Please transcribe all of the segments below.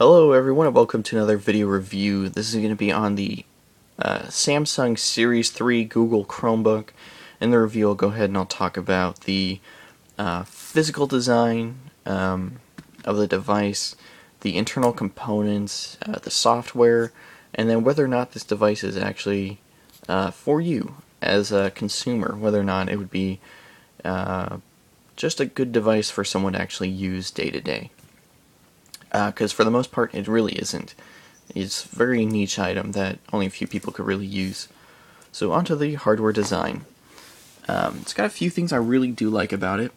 Hello everyone and welcome to another video review. This is going to be on the Samsung Series 3 Google Chromebook. In the review I'll go ahead and I'll talk about the physical design of the device, the internal components, the software, and then whether or not this device is actually for you as a consumer, whether or not it would be just a good device for someone to actually use day to day. Because for the most part it really isn't. It's a very niche item that only a few people could really use. So onto the hardware design. It's got a few things I really do like about it.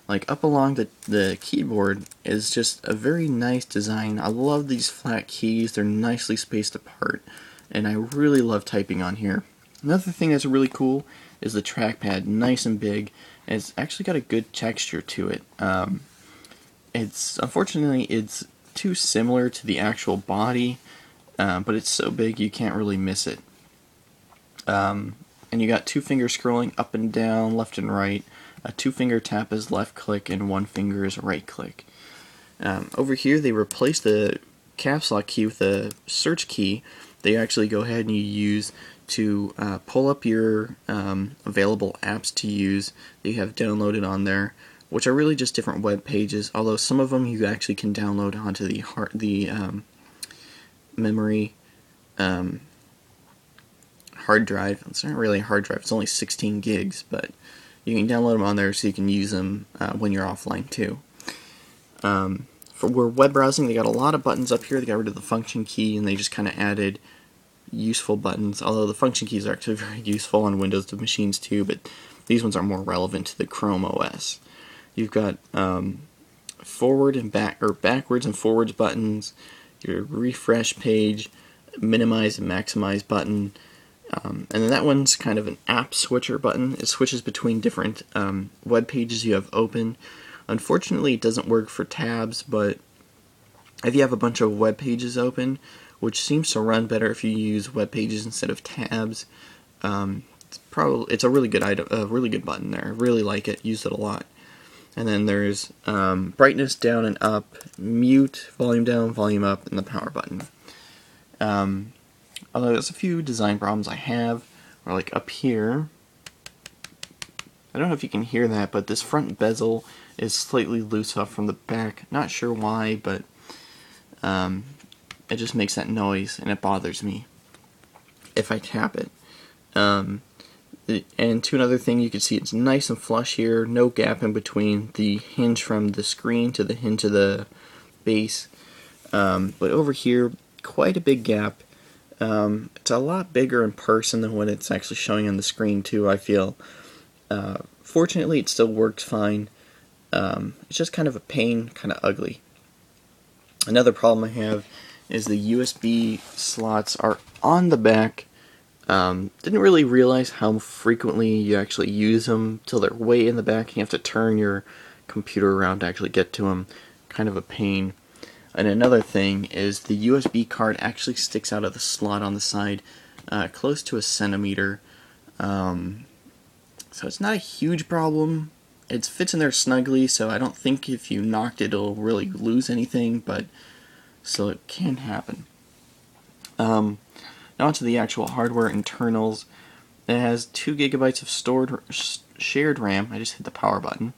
Like up along the keyboard is just a very nice design. I love these flat keys, they're nicely spaced apart, and I really love typing on here. Another thing that's really cool is the trackpad, nice and big, and it's actually got a good texture to it. Unfortunately it's too similar to the actual body, but it's so big you can't really miss it. And you got two fingers scrolling up and down, left and right. A two-finger tap is left click and one finger is right click. Over here they replaced the caps lock key with a search key. They actually go ahead and you use to pull up your available apps to use that you have downloaded on there, which are really just different web pages, although some of them you actually can download onto the memory hard drive. It's not really a hard drive, it's only 16 gigs, but you can download them on there so you can use them when you're offline too. For web browsing, they got a lot of buttons up here. They got rid of the function key and they just kind of added useful buttons, although the function keys are actually very useful on Windows machines too, but these ones are more relevant to the Chrome OS. You've got forward and backwards and forwards buttons, your refresh page, minimize and maximize button, and then that one's kind of an app switcher button. It switches between different web pages you have open. Unfortunately, it doesn't work for tabs, but if you have a bunch of web pages open, which seems to run better if you use web pages instead of tabs, it's a really good item, a really good button there. I really like it. Use it a lot. And then there's brightness down and up, mute, volume down, volume up, and the power button. Although there's a few design problems I have, or like up here, I don't know if you can hear that, but this front bezel is slightly loose off from the back. Not sure why, but it just makes that noise, and it bothers me if I tap it. And to another thing, you can see it's nice and flush here, no gap in between the hinge from the screen to the hinge to the base. But over here, quite a big gap. It's a lot bigger in person than when it's actually showing on the screen too, I feel. Fortunately, it still works fine. It's just kind of a pain, kind of ugly. Another problem I have is the USB slots are on the back. Didn't really realize how frequently you actually use them till they're way in the back and you have to turn your computer around to actually get to them. Kind of a pain. And another thing is the USB card actually sticks out of the slot on the side close to a centimeter. So it's not a huge problem. It fits in there snugly, so I don't think if you knocked it it'll really lose anything, but still it can happen. Now onto the actual hardware internals. It has 2 gigabytes of shared RAM. I just hit the power button.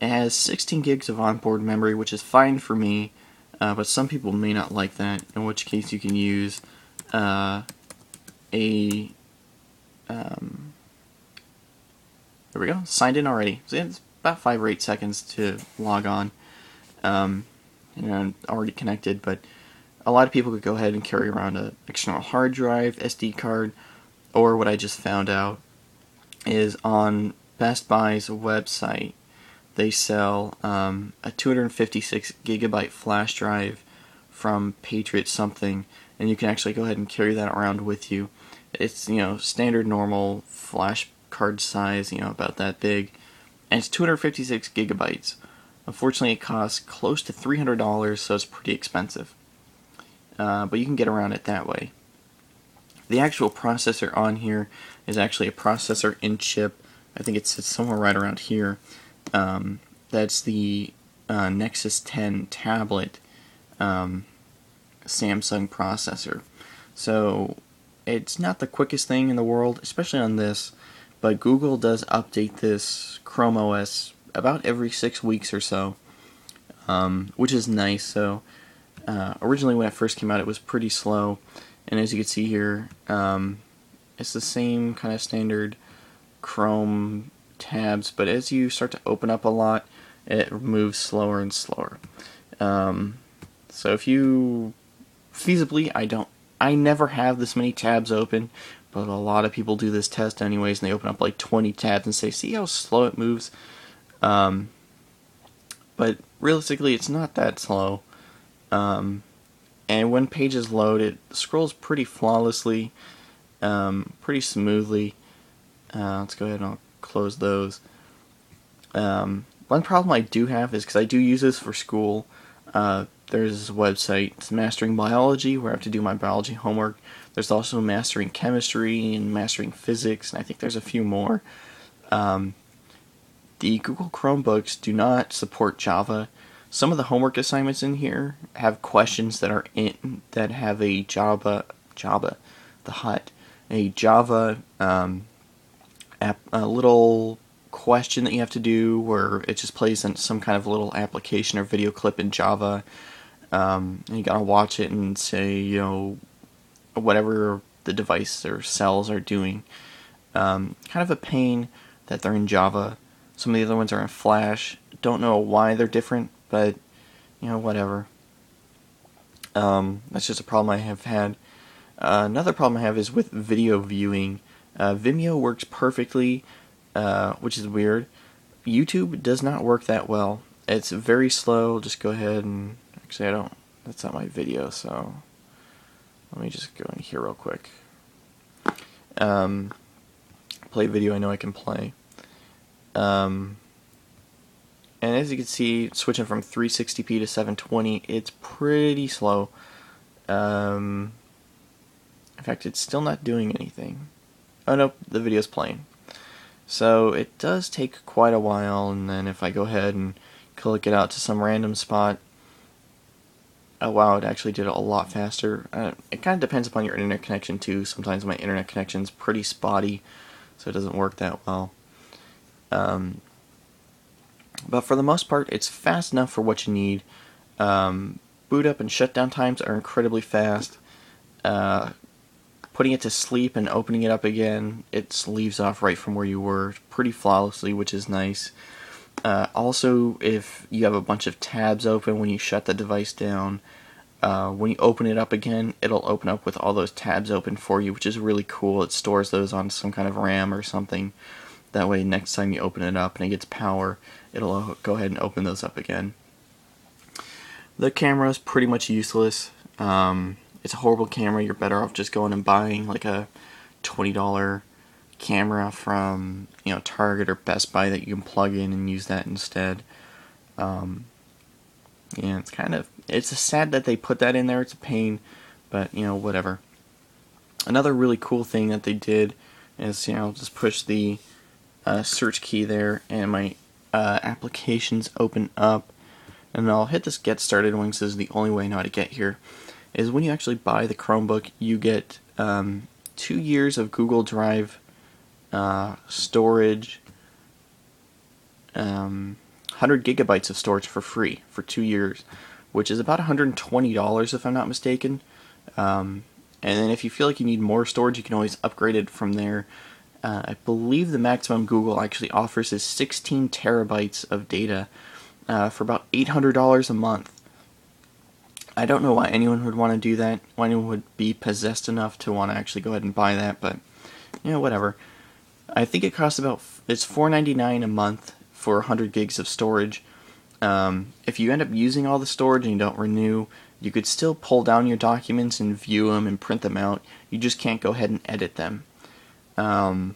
It has 16 gigs of onboard memory, which is fine for me, but some people may not like that, in which case you can use there we go, signed in already. So it's about 5 or 8 seconds to log on. And I'm already connected, but a lot of people could go ahead and carry around an external hard drive, SD card, or what I just found out is on Best Buy's website, they sell a 256 gigabyte flash drive from Patriot something, and you can actually go ahead and carry that around with you. It's, standard normal flash card size, about that big, and it's 256 gigabytes. Unfortunately, it costs close to $300, so it's pretty expensive. But you can get around it that way. The actual processor on here is actually a processor in chip. I think it sits somewhere right around here. That's the Nexus 10 tablet Samsung processor. So it's not the quickest thing in the world, especially on this, but Google does update this Chrome OS about every 6 weeks or so, which is nice. So originally when it first came out, it was pretty slow, and as you can see here, it's the same kind of standard Chrome tabs, but as you start to open up a lot, it moves slower and slower. So if you feasibly, I never have this many tabs open, but a lot of people do this test anyways, and they open up like 20 tabs and say, see how slow it moves? But realistically, it's not that slow. And when pages load, it scrolls pretty flawlessly, pretty smoothly. Let's go ahead and I'll close those. One problem I do have is because I do use this for school. There's this website, it's Mastering Biology, where I have to do my biology homework. There's also Mastering Chemistry and Mastering Physics, and I think there's a few more. The Google Chromebooks do not support Java. Some of the homework assignments in here have questions that have a Java, a little question that you have to do where it just plays in some kind of little application or video clip in Java, and you gotta watch it and say, whatever the device or cells are doing. Kind of a pain that they're in Java. Some of the other ones are in Flash. Don't know why they're different, but whatever. That's just a problem I have had. Another problem I have is with video viewing. Vimeo works perfectly, which is weird. YouTube does not work that well. It's very slow. Just go ahead and... Actually, that's not my video, so... Let me just go in here real quick. Play video I know I can play. And as you can see, switching from 360p to 720, it's pretty slow. In fact, it's still not doing anything. Oh no, the video's playing. So it does take quite a while, and then if I go ahead and click it out to some random spot, oh wow, it actually did it a lot faster. It kind of depends upon your internet connection too. Sometimes my internet connection's pretty spotty, so it doesn't work that well. But for the most part, it's fast enough for what you need. Boot up and shutdown times are incredibly fast. Putting it to sleep and opening it up again, it leaves off right from where you were pretty flawlessly, which is nice. Also, if you have a bunch of tabs open when you shut the device down, when you open it up again, it'll open up with all those tabs open for you, which is really cool. It stores those on some kind of RAM or something. That way, next time you open it up and it gets power, it'll go ahead and open those up again. The camera is pretty much useless. It's a horrible camera. You're better off just going and buying like a $20 camera from Target or Best Buy that you can plug in and use that instead. Yeah, it's sad that they put that in there. It's a pain, but whatever. Another really cool thing that they did is just push the search key there, and my applications open up, and I'll hit this get started one because this is the only way I know how to get here. Is when you actually buy the Chromebook, you get 2 years of Google Drive storage, 100 gigabytes of storage for free for 2 years, which is about $120 if I'm not mistaken. And then if you feel like you need more storage, you can always upgrade it from there. I believe the maximum Google actually offers is 16 terabytes of data for about $800 a month. I don't know why anyone would want to do that, why anyone would be possessed enough to want to actually go ahead and buy that, but whatever. I think it costs it's $4.99 a month for 100 gigs of storage. If you end up using all the storage and you don't renew, you could still pull down your documents and view them and print them out. You just can't go ahead and edit them. I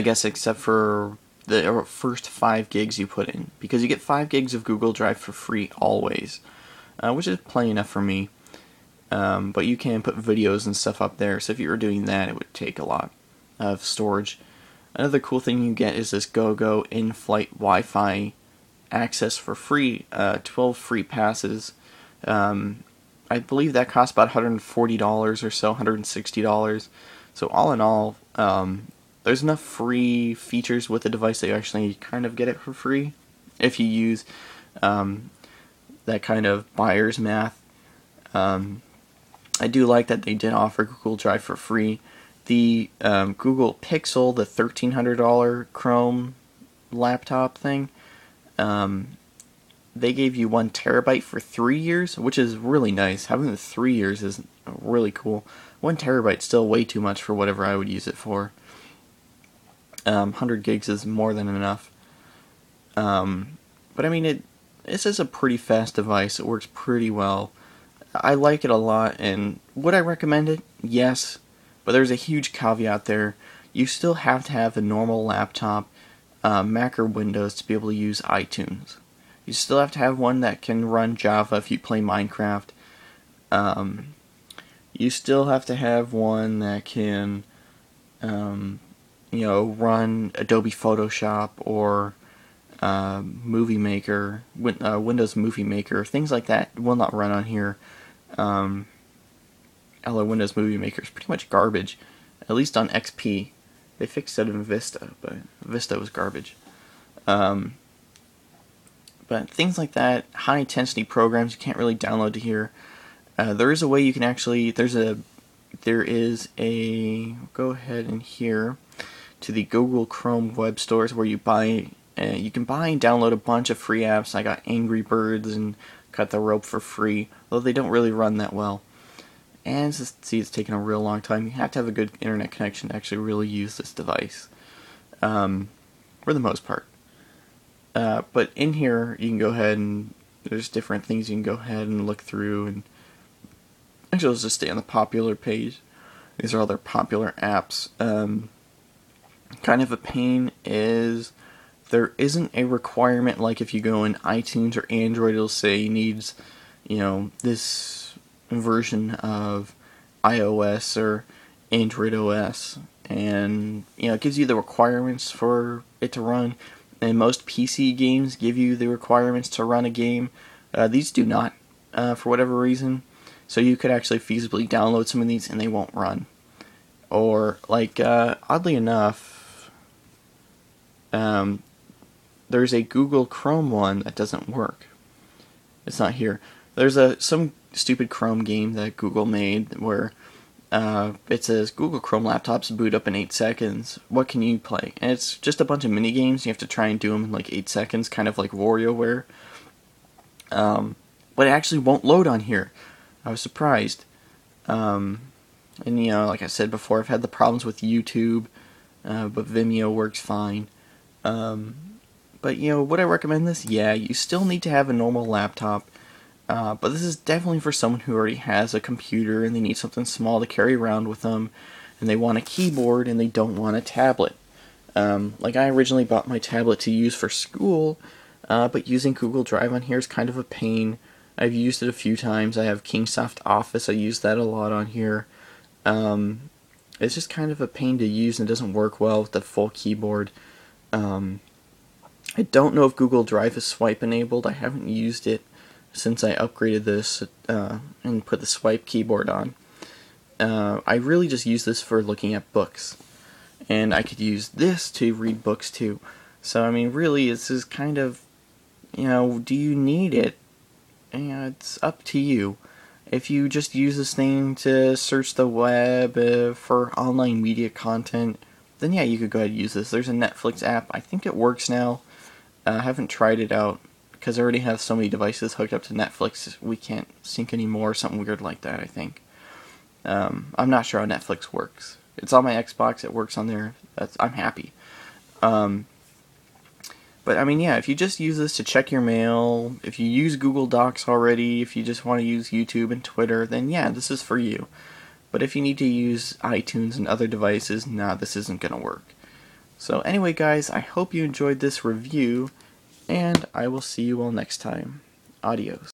guess except for the first 5 gigs you put in, because you get 5 gigs of Google Drive for free always, which is plenty enough for me. But you can put videos and stuff up there, so if you were doing that, it would take a lot of storage. Another cool thing you get is this GoGo in-flight Wi-Fi access for free, 12 free passes. I believe that costs about $140 or so, $160. So all in all, there's enough free features with the device that you actually kind of get it for free if you use that kind of buyer's math. I do like that they did offer Google Drive for free. The Google Pixel, the $1,300 Chrome laptop thing, they gave you 1 terabyte for 3 years, which is really nice. Having the 3 years is really cool. 1 terabyte still way too much for whatever I would use it for. 100 gigs is more than enough. But I mean, this is a pretty fast device. It works pretty well. I like it a lot, and would I recommend it? Yes, but there's a huge caveat there. You still have to have a normal laptop, Mac or Windows, to be able to use iTunes. You still have to have one that can run Java if you play Minecraft. You still have to have one that can, run Adobe Photoshop or Movie Maker, Windows Movie Maker, things like that will not run on here. Although Windows Movie Maker is pretty much garbage, at least on XP. They fixed it in Vista, but Vista was garbage. But things like that, high intensity programs, you can't really download to here. There is a way you can actually, go ahead and here to the Google Chrome web stores where you can buy and download a bunch of free apps. I got Angry Birds and Cut the Rope for free, though they don't really run that well. And it's taking a real long time. You have to have a good internet connection to actually really use this device, for the most part. But in here, you can go ahead and there's different things you can go ahead and look through. And actually, let's just stay on the popular page. These are all their popular apps. Kind of a pain is there isn't a requirement like if you go in iTunes or Android, it'll say it needs, this version of iOS or Android OS, and it gives you the requirements for it to run. And most PC games give you the requirements to run a game. These do not, for whatever reason. So you could actually feasibly download some of these and they won't run. Or, oddly enough, there's a Google Chrome one that doesn't work. It's not here. There's some stupid Chrome game that Google made where it says Google Chrome laptops boot up in 8 seconds. What can you play? And it's just a bunch of mini games. You have to try and do them in 8 seconds, kind of like WarioWare. But it actually won't load on here. I was surprised. And like I said before, I've had the problems with YouTube, but Vimeo works fine. But would I recommend this? Yeah, you still need to have a normal laptop. But this is definitely for someone who already has a computer and they need something small to carry around with them, and they want a keyboard and they don't want a tablet. I originally bought my tablet to use for school, but using Google Drive on here is kind of a pain. I've used it a few times. I have Kingsoft Office. I use that a lot on here. It's just kind of a pain to use and it doesn't work well with the full keyboard. I don't know if Google Drive is swipe enabled. I haven't used it since I upgraded this and put the swipe keyboard on. I really just use this for looking at books. And I could use this to read books too. So, really, this is kind of, do you need it? It's up to you. If you just use this thing to search the web for online media content, then yeah, you could go ahead and use this. There's a Netflix app. I think it works now. I haven't tried it out because I already have so many devices hooked up to Netflix. We can't sync anymore, something weird like that, I think. I'm not sure how Netflix works. It's on my Xbox. It works on there. I'm happy. But yeah, if you just use this to check your mail, if you use Google Docs already, if you just want to use YouTube and Twitter, then yeah, this is for you. But if you need to use iTunes and other devices, nah, this isn't going to work. So anyway, guys, I hope you enjoyed this review, and I will see you all next time. Adios.